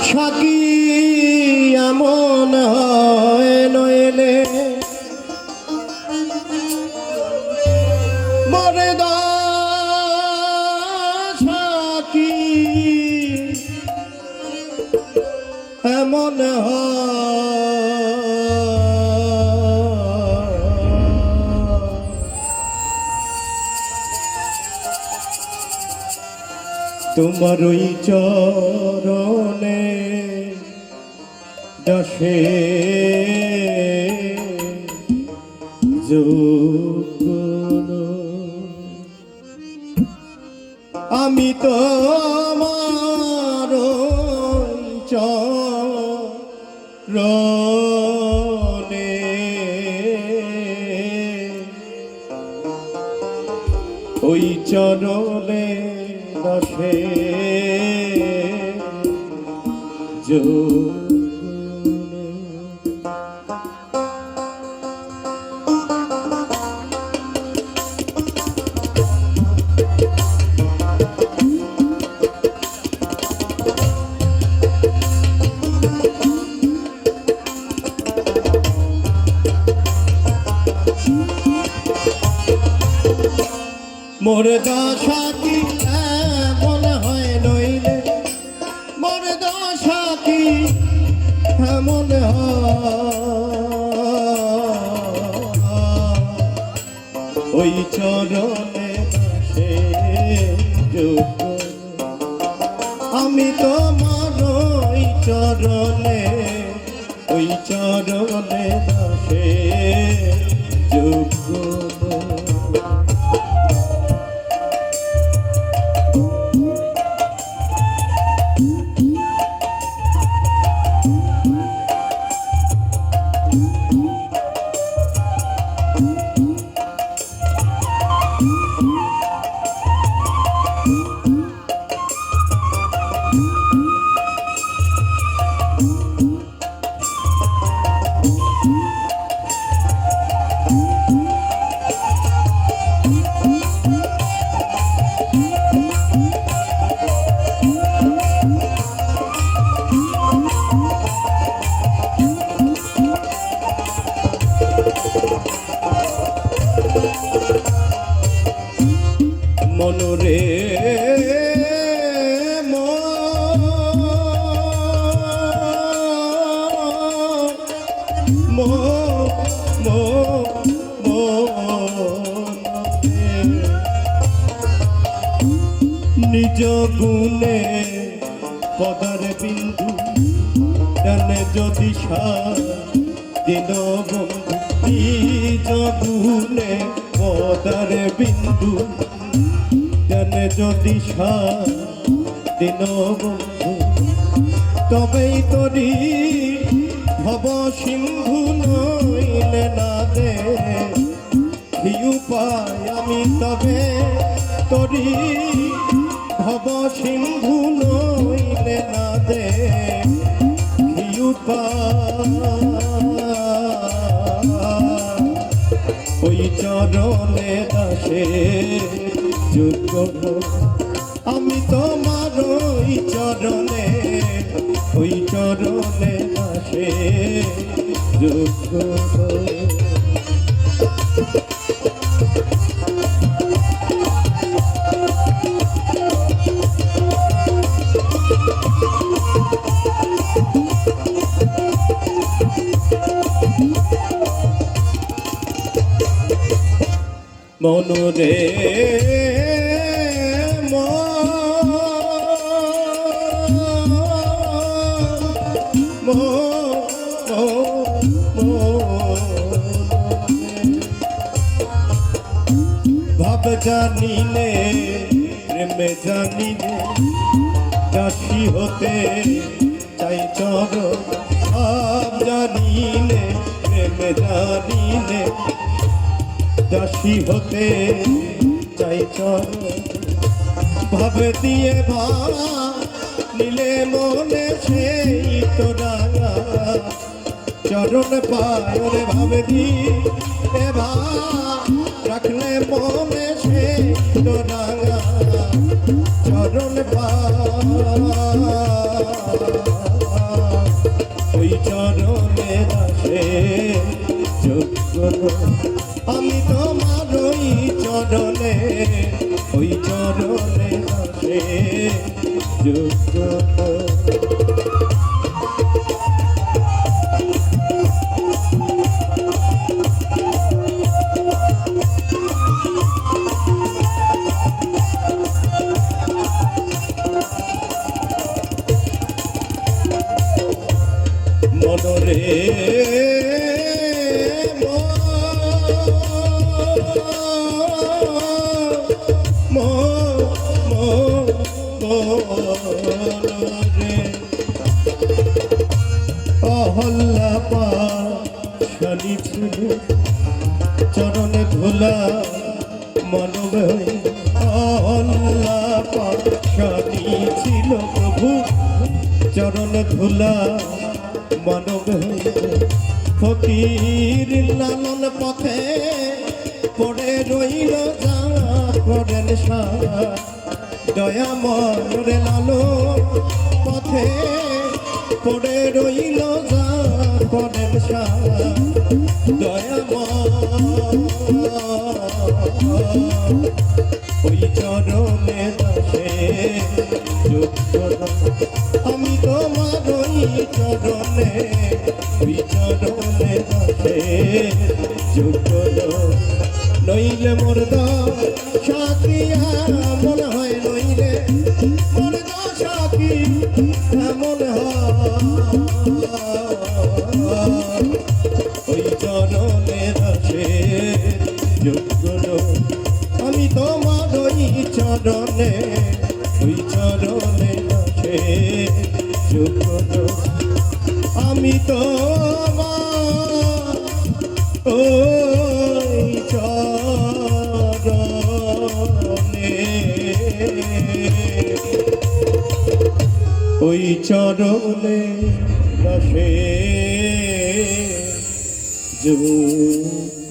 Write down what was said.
Psaki এমন হয় নইলে মরে দা সাকি এমন তোমার ওই চরণে দশে যুগল আমি তোমার ওই চরণে ওই চরণে দশে যুগল মোর দশা কি এমন হয় নইলে মোর দশা কি এমন ওই চরণে সে আমি তোমার ওই চরণে সে যোগ্য মনরে নিজ গুণে পদার বিন্দু জানে যদি দিন বন্ধু নিজ গুণে পদার বিন্দু জানে যদি দিন বন্ধু তবেই তরি ভব সিন্ধু নইলে না দে কি উপায় আমি তবে তরি ভব সিন্ধু নইলে না দে কি উপায় ওই চরণে দাসে যোগ্য আমি তোমার ওই চরণে দাসে যোগ্য মনরে ভাব জানিলে প্রেমে জানিলে দাসী হতে চাই চরণ ভাব জানিলে প্রেমে জানিলে দাসী হতে চাই চরণ ভাবে দিয়ে নিলে মনে সেই তো রাঙা চরণ পায় ওরে ভাবে দিয়ে রাখলে মনে সেই তো রাঙা চরণ ওই চরণে দাসে যোগ্য আমি তোমার ওই চরণে দাসে যোগ্য মনরে অহল্লা পাশানি ছিল চরণে ধুলা মানব অহল্লা পাশানি ছিল প্রভু চরণ ধুলা মানব ফকির লালন পথে পড়ে রইল যা করেন দয়াময় লালন পথে পড়ে রইল যা করেন দয়াময় ওই চরণে দাসে যোগ্য আমি তোমার ওই চরণে দাসে যোগ্য নইলে মোর সাথী এমন হয় নইলে মোর সাথী এমন ওই চরণে দাসে যোগ্য আমি তোমার ওই চরণে দাসে যোগ্য আমি তোমার ওই চরণে দাসে যোগ্য